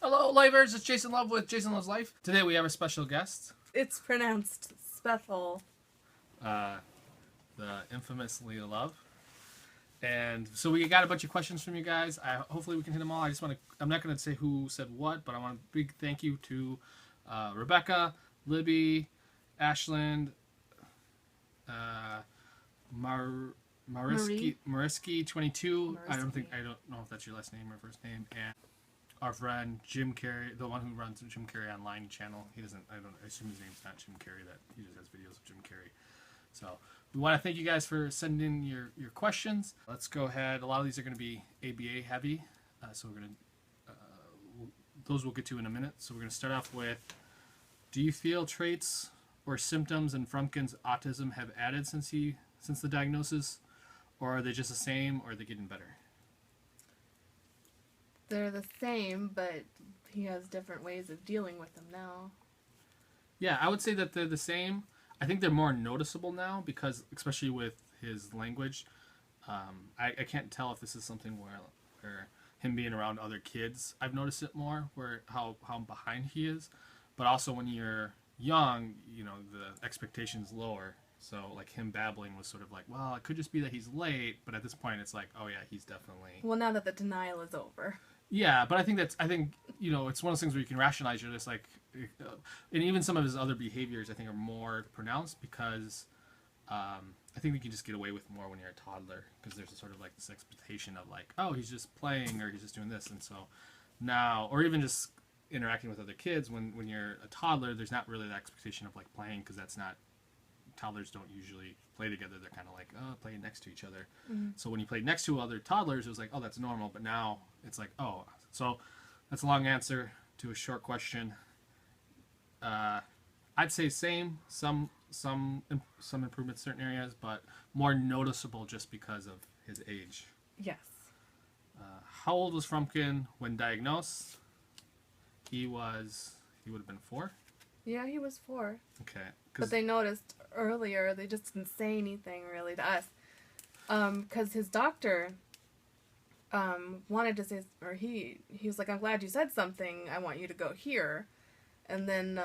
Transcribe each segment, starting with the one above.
Hello, Livers. It's Jason Love with Jason Loves Life. Today we have a special guest. It's pronounced special. The infamous Leah Love. And so we got a bunch of questions from you guys. Hopefully we can hit them all. I'm not going to say who said what, but I want a big thank you to Rebecca, Libby, Ashland, Mariski 22. I don't know if that's your last name or first name. And our friend Jim Carrey, the one who runs the Jim Carrey Online channel. I assume his name's not Jim Carrey, that he just has videos of Jim Carrey. So we want to thank you guys for sending in your questions. Let's go ahead. A lot of these are going to be ABA heavy, so we're going to those we'll get to in a minute. So we're going to start off with: do you feel traits or symptoms in Frumkin's autism have added since the diagnosis, or are they just the same, or are they getting better? They're the same, but he has different ways of dealing with them now. Yeah, I would say that they're the same. I think they're more noticeable now because, especially with his language, I can't tell if this is something where him being around other kids, I've noticed it more, where how behind he is. But also when you're young, the expectation's lower. So like him babbling was sort of like, well, it could just be that he's late. But at this point, it's like, oh yeah, he's definitely. Well, now that the denial is over. Yeah, but I think it's one of those things where you can rationalize. You're just like, and even some of his other behaviors I think are more pronounced because I think we can just get away with more when you're a toddler because there's sort of like this expectation of like, oh, he's just playing or he's just doing this, and so now, or even just interacting with other kids when you're a toddler, there's not really that expectation of like playing because that's not. Toddlers don't usually play together. They're kind of like, playing next to each other. Mm-hmm. So when you play next to other toddlers, it was like, oh, that's normal. But now it's like, oh. So that's a long answer to a short question. I'd say same. Some improvements in certain areas, but more noticeable just because of his age. Yes. How old was Frumkin when diagnosed? He would have been 4. Yeah, he was 4. Okay. But they noticed earlier, they just didn't say anything really to us. Because his doctor wanted to say, or he was like, I'm glad you said something, I want you to go here. And then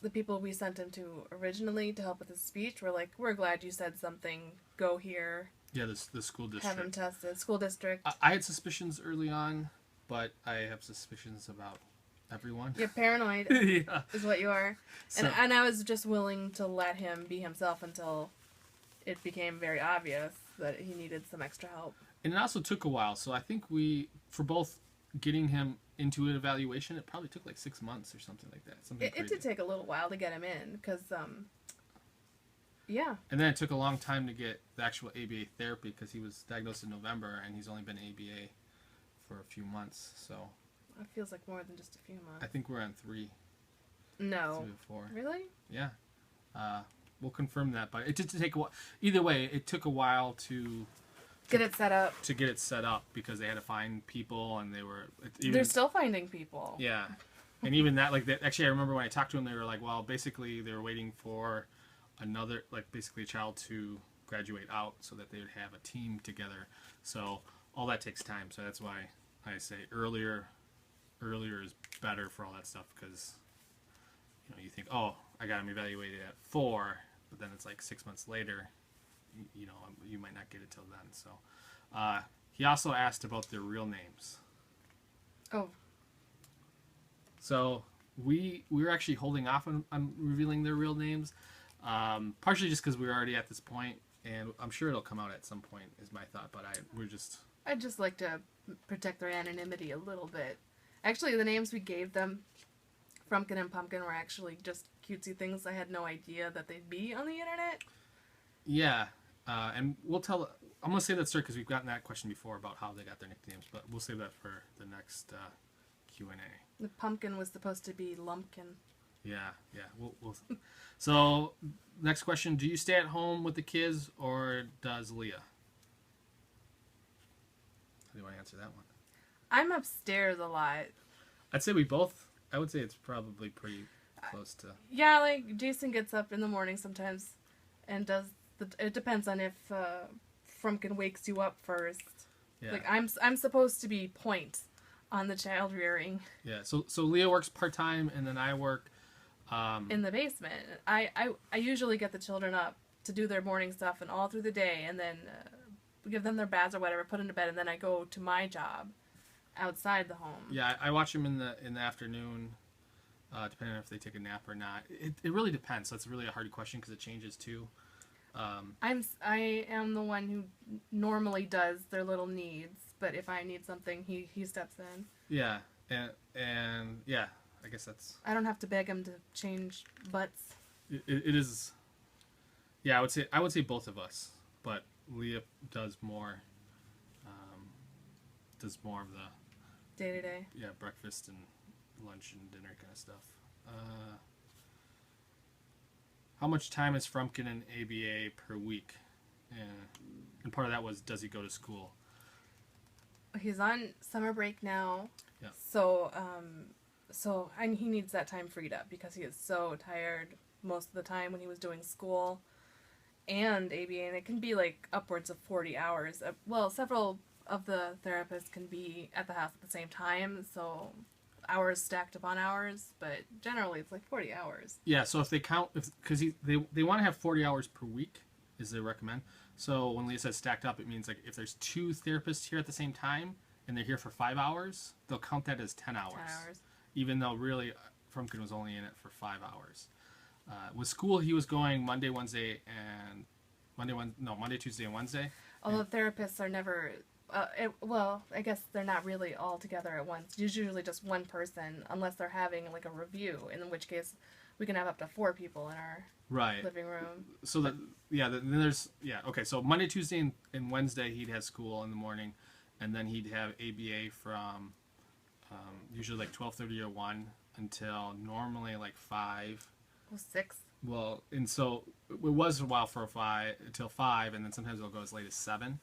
the people we sent him to originally to help with his speech were like, we're glad you said something, go here. Yeah, the school district. Have him tested. School district. I had suspicions early on, but I have suspicions about everyone. You're paranoid. Yeah. Is what you are. And I was just willing to let him be himself until it became very obvious that he needed some extra help. And it also took a while. So I think for both getting him into an evaluation, it probably took like 6 months or something like that. It did take a little while to get him in because, yeah. And then it took a long time to get the actual ABA therapy because he was diagnosed in November and he's only been ABA for a few months. So it feels like more than just a few months. I think we're on 3. No. 3 or 4. Really? Yeah. We'll confirm that, but it did take a while. Either way, it took a while to get it set up. To get it set up because they had to find people, and they're still finding people. Yeah, and even that, actually, I remember when I talked to them, they were like, well, basically, they were waiting for another, basically a child to graduate out so that they would have a team together. So all that takes time. So that's why I say earlier is better for all that stuff because you think, oh, I got him evaluated at 4, but then it's like 6 months later, you might not get it till then. So he also asked about their real names. Oh. So we were actually holding off on revealing their real names, partially just because we were already at this point, and I'm sure it'll come out at some point is my thought, but I'd just like to protect their anonymity a little bit. Actually, the names we gave them, Frumkin and Pumpkin, were actually just cutesy things I had no idea that they'd be on the internet. Yeah, and we'll tell. I'm going to save that story because we've gotten that question before about how they got their nicknames, but we'll save that for the next Q&A. The Pumpkin was supposed to be Lumpkin. Yeah. We'll So, next question: do you stay at home with the kids, or does Leah? How do you want to answer that one? I'm upstairs a lot. I'd say we both. I would say it's probably pretty close to. Yeah, Jason gets up in the morning sometimes, and it depends on if Frumkin wakes you up first. Yeah. I'm supposed to be point on the child rearing Yeah. So Leah works part-time, and then I work. in the basement. I usually get the children up to do their morning stuff and all through the day, and then give them their baths or whatever, put them to bed, and then I go to my job outside the home. Yeah, I watch them in the afternoon, depending on if they take a nap or not. It really depends. That's really a hard question because it changes too. I am the one who normally does their little needs, but if I need something, he steps in. Yeah, and yeah, I guess that's I don't have to beg him to change butts. it is. Yeah, I would say both of us, but Leah does more. Does more of the Day to day. yeah breakfast and lunch and dinner kind of stuff. How much time is Frumpkin in ABA per week? And part of that was, does he go to school? He's on summer break now. Yeah. So and he needs that time freed up because he is so tired most of the time when he was doing school and ABA, and it can be like upwards of 40 hours. Well, several of the therapists can be at the house at the same time, so hours stacked upon hours, but generally it's like 40 hours. Yeah, so if they count, because they want to have 40 hours per week, is they recommend. So when Leah says stacked up, it means like if there's 2 therapists here at the same time and they're here for 5 hours, they'll count that as 10 hours. 10 hours. Even though really Frumpkin was only in it for 5 hours. With school, he was going Monday, Tuesday, and Wednesday. Although therapists are never, well, I guess they're not really all together at once. It's usually just one person, unless they're having like a review, in which case we can have up to 4 people in our living room. So then there's okay. So Monday, Tuesday, and Wednesday he'd have school in the morning, and then he'd have ABA from usually like 12:30 or 1 until normally like 5. Well, 6. Well, and so it was a while for 5 until 5, and then sometimes it'll go as late as 7.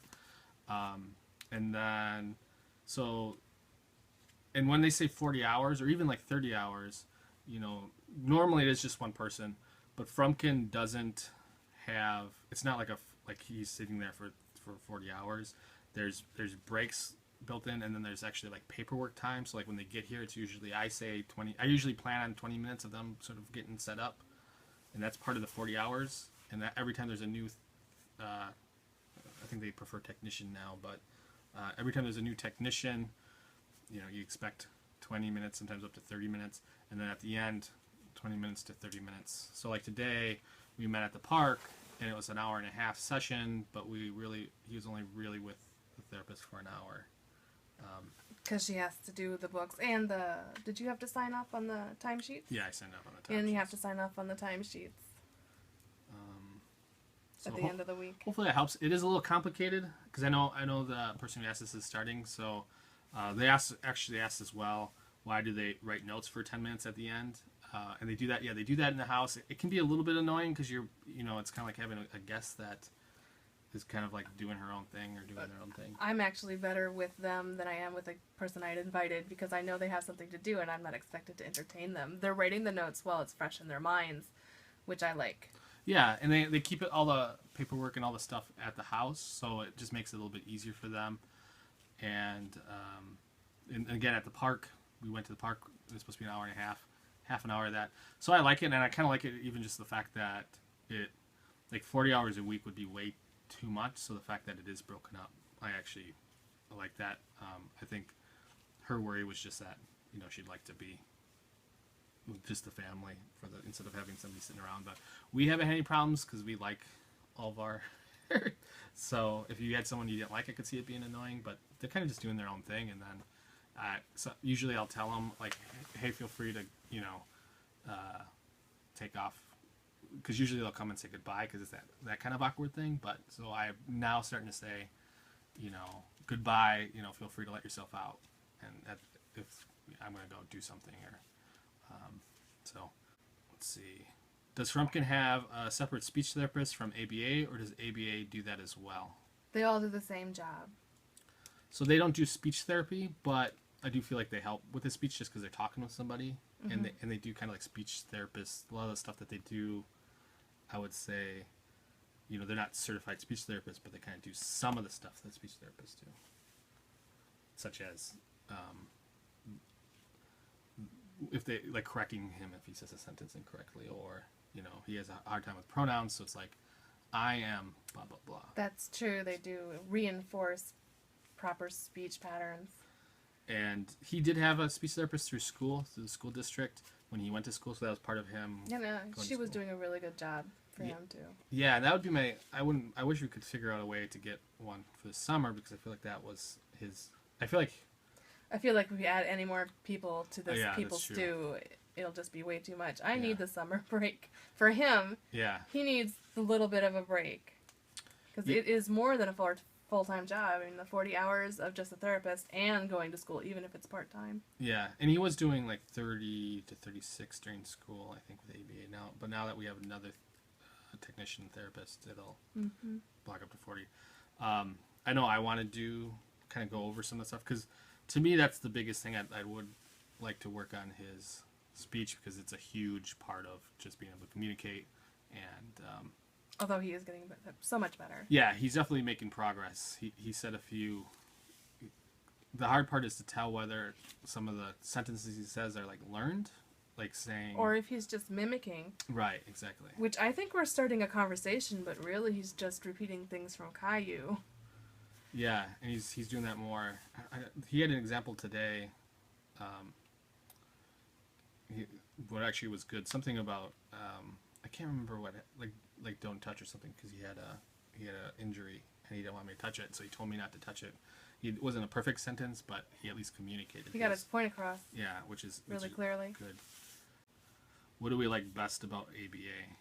And then and when they say 40 hours or even like 30 hours, normally it is just one person, but Frumpkin doesn't have. It's not like he's sitting there for 40 hours. There's breaks built in, and then there's actually like paperwork time. So like when they get here, it's usually I usually plan on 20 minutes of them sort of getting set up, and that's part of the 40 hours. And that every time there's a new, I think they prefer technician now, but every time there's a new technician, you expect 20 minutes, sometimes up to 30 minutes, and then at the end, 20 minutes to 30 minutes. So like today, we met at the park, and it was an hour and a half session, but he was only really with the therapist for an hour. Because she has to do the books and did you have to sign off on the timesheets? Yeah, I signed up on the timesheets. And you have to sign off on the timesheets at the end of the week. Hopefully that helps. It is a little complicated because I know the person who asked this is starting, so they actually asked as well, why do they write notes for 10 minutes at the end? And they do that. Yeah, they do that in the house. It can be a little bit annoying because it's kind of like having a guest that is kind of like doing her own thing or doing their own thing. I'm actually better with them than I am with a person I'd invited because I know they have something to do and I'm not expected to entertain them. They're writing the notes while it's fresh in their minds, which I like. Yeah, and they keep all the paperwork and all the stuff at the house, so it just makes it a little bit easier for them. And again, at the park, we went to the park. It was supposed to be an hour and a half an hour of that. So I like it, and I kind of like it even just the fact that it, like 40 hours a week would be way too much. So the fact that it is broken up, I actually like that. I think her worry was just that she'd like to be with just the family instead of having somebody sitting around. But we haven't had any problems because we like all of our. So if you had someone you didn't like, I could see it being annoying. But they're kind of just doing their own thing, and then so usually I'll tell them like, hey, feel free to take off. Because usually they'll come and say goodbye because it's that kind of awkward thing. But so I'm now starting to say, goodbye. Feel free to let yourself out, and if I'm going to go do something here. So let's see. Does Frumpkin have a separate speech therapist from ABA, or does ABA do that as well? They all do the same job. So they don't do speech therapy, but I do feel like they help with the speech just because they're talking with somebody, and they do kind of like speech therapists. A lot of the stuff that they do, I would say, they're not certified speech therapists, but they kind of do some of the stuff that speech therapists do, such as if they like correcting him if he says a sentence incorrectly, or he has a hard time with pronouns, so it's like I am blah blah blah. That's true. They do reinforce proper speech patterns. And he did have a speech therapist through the school district when he went to school, so that was part of him. Yeah, no, she was doing a really good job for him too. Yeah, that would be my. I wish we could figure out a way to get one for the summer, because I feel like that was his. I feel like if we add any more people to this people stew, it'll just be way too much. I need the summer break for him. Yeah, he needs a little bit of a break, because it is more than a full-time job. I mean, the 40 hours of just a therapist and going to school, even if it's part-time. Yeah, and he was doing like 30 to 36 during school, I think, with ABA now. But now that we have another technician therapist, it'll block up to 40. I know I want to kind of go over some of the stuff, because to me that's the biggest thing. I would like to work on his speech, because it's a huge part of just being able to communicate. And although he is getting so much better. Yeah, he's definitely making progress. He said a few. The hard part is to tell whether some of the sentences he says are like learned, like saying, or if he's just mimicking. Right, exactly. Which I think we're starting a conversation, but really he's just repeating things from Caillou. Yeah, and he's doing that more. He had an example today. What actually was good, something about I can't remember what, like don't touch or something, because he had a injury and he didn't want me to touch it, so he told me not to touch it. It wasn't a perfect sentence, but he at least communicated. He got his point across. Yeah, which is really clearly good. What do we like best about ABA?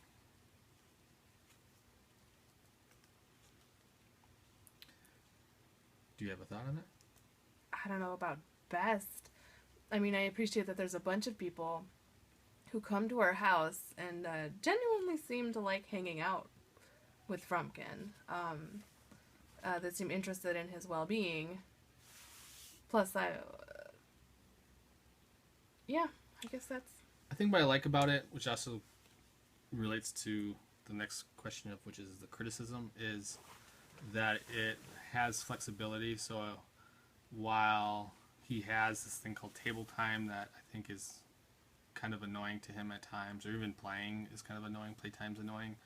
Do you have a thought on that? I don't know about best. I mean, I appreciate that there's a bunch of people who come to our house and genuinely seem to like hanging out with Frumpkin. That seem interested in his well-being. Plus, I guess that's... I think what I like about it, which also relates to the next question of which is the criticism, is that it has flexibility. So while he has this thing called table time that I think is kind of annoying to him at times, or even playing is kind of annoying, playtime's annoying,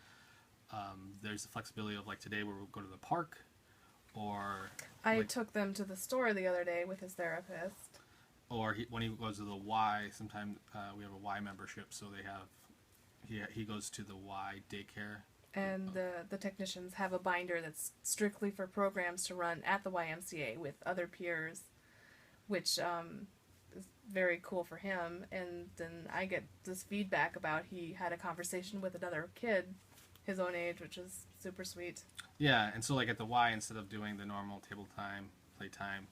there's the flexibility of like today where we'll go to the park, or... I took them to the store the other day with his therapist. Or when he goes to the Y, sometimes we have a Y membership, so they have... He goes to the Y daycare. And the technicians have a binder that's strictly for programs to run at the YMCA with other peers, which is very cool for him. And then I get this feedback about he had a conversation with another kid his own age, which is super sweet. Yeah, and so like at the Y, instead of doing the normal table time, playtime,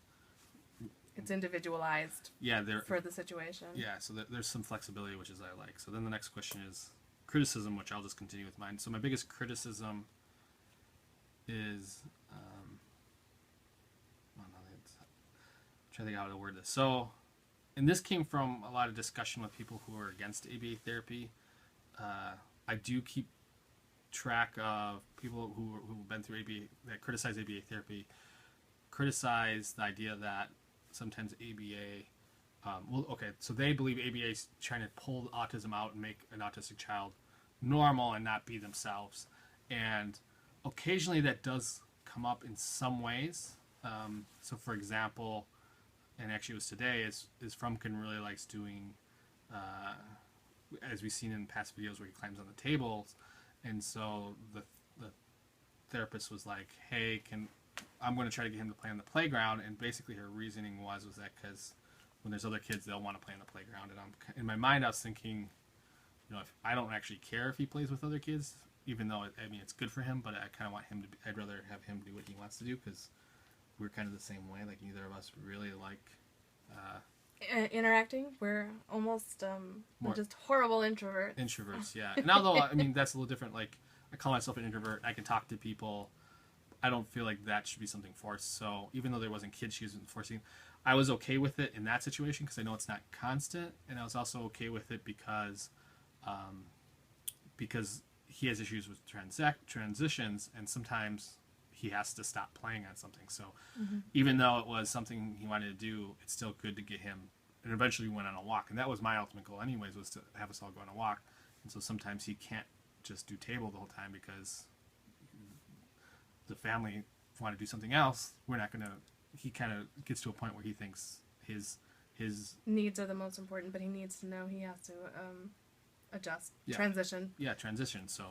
it's individualized for the situation. Yeah, so there's some flexibility, which is I like. So then the next question is criticism, which I'll just continue with mine. So my biggest criticism is, I'm trying to think how to word this. So, and this came from a lot of discussion with people who are against ABA therapy. I do keep track of people who've been through ABA, that criticize ABA therapy, criticize the idea that sometimes ABA, so they believe ABA is trying to pull autism out and make an autistic child normal and not be themselves. And occasionally that does come up in some ways. So for example, and actually it was today, is Frumpkin really likes doing, as we've seen in past videos where he climbs on the tables. And so the therapist was like, hey, I'm going to try to get him to play on the playground. And basically her reasoning was that because when there's other kids, they'll want to play on the playground. And in my mind, I was thinking, if I don't actually care if he plays with other kids, even though it's good for him, but I kind of want him to I'd rather have him do what he wants to do, because we're kind of the same way. Like neither of us really like interacting. We're almost we're just horrible introverts. Yeah. And although that's a little different. Like I call myself an introvert, I can talk to people. I don't feel like that should be something forced. So even though there wasn't kids she was forcing, I was okay with it in that situation because I know it's not constant, and I was also okay with it because he has issues with transitions, and sometimes he has to stop playing on something. So even though it was something he wanted to do, it's still good to get him and eventually we went on a walk, and that was my ultimate goal anyways, was to have us all go on a walk. And so sometimes he can't just do table the whole time because the family want to do something else. We're not going to, he kind of gets to a point where he thinks his needs are the most important, but he needs to know he has to adjust, yeah. transition. Yeah, transition. So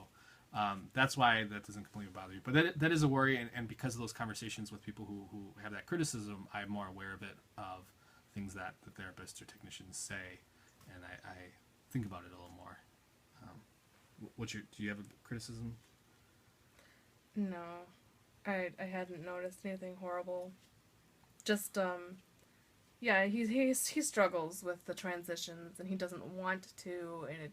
that's why that doesn't completely bother you. But that is a worry, and because of those conversations with people who have that criticism, I'm more aware of it, of things that the therapists or technicians say, and I think about it a little more. Do you have a criticism? No, I hadn't noticed anything horrible. Just yeah, he struggles with the transitions, and he doesn't want to, and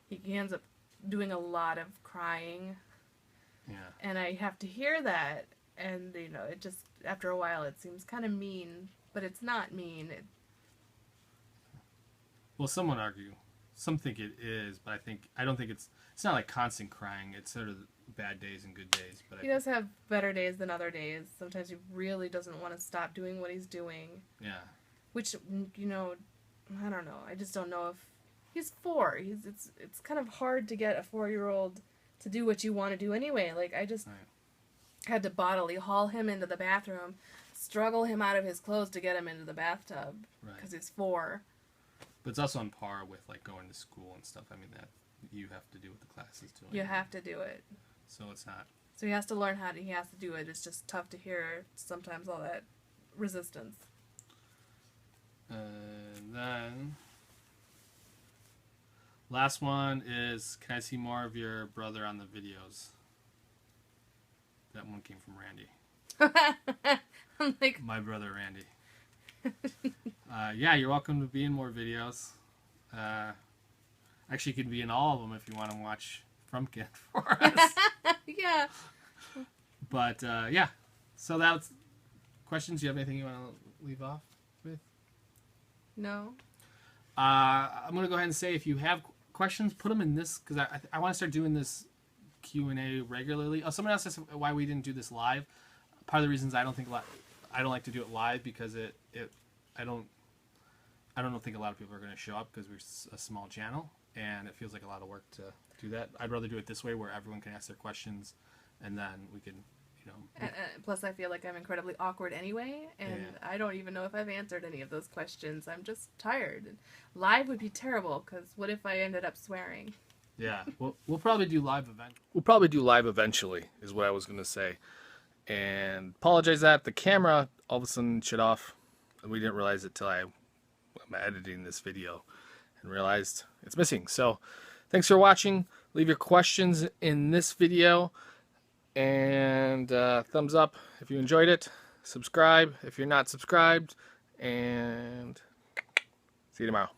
he ends up doing a lot of crying. Yeah. And I have to hear that, and you know, it just after a while it seems kind of mean, but it's not mean. Well, some would argue, some think it is, but I don't think it's not like constant crying. It's sort of bad days and good days. But he does have better days than other days. Sometimes he really doesn't want to stop doing what he's doing. Yeah. Which, you know, I don't know. I just don't know if he's 4. It's kind of hard to get a 4-year-old to do what you want to do anyway. Like, I just had to bodily haul him into the bathroom, struggle him out of his clothes to get him into the bathtub because he's 4. But it's also on par with like going to school and stuff. I mean, that you have to do what the class is doing. You have to do it. So it's not. So he has to learn he has to do it. It's just tough to hear sometimes all that resistance. And then last one is, can I see more of your brother on the videos? That one came from Randy. I'm like, my brother Randy. Yeah, you're welcome to be in more videos. Actually, you can be in all of them if you want to watch Frumpkin for us. yeah. But yeah, so that's questions. Do you have anything you want to leave off with? No. I'm gonna go ahead and say, if you have questions, put them in this, because I want to start doing this Q&A regularly. Oh, someone else asked why we didn't do this live. Part of the reasons I don't like to do it live, because I don't think a lot of people are going to show up, because we're a small channel and it feels like a lot of work to do that. I'd rather do it this way, where everyone can ask their questions, and then we can, you know. Plus, I feel like I'm incredibly awkward anyway, and I don't even know if I've answered any of those questions. I'm just tired. Live would be terrible, because what if I ended up swearing? Yeah, we'll probably do live eventually. We'll probably do live eventually, is what I was going to say. And apologize that the camera all of a sudden shut off, and we didn't realize it till I'm editing this video and realized it's missing. So thanks for watching. Leave your questions in this video, and thumbs up if you enjoyed it. Subscribe if you're not subscribed, and see you tomorrow.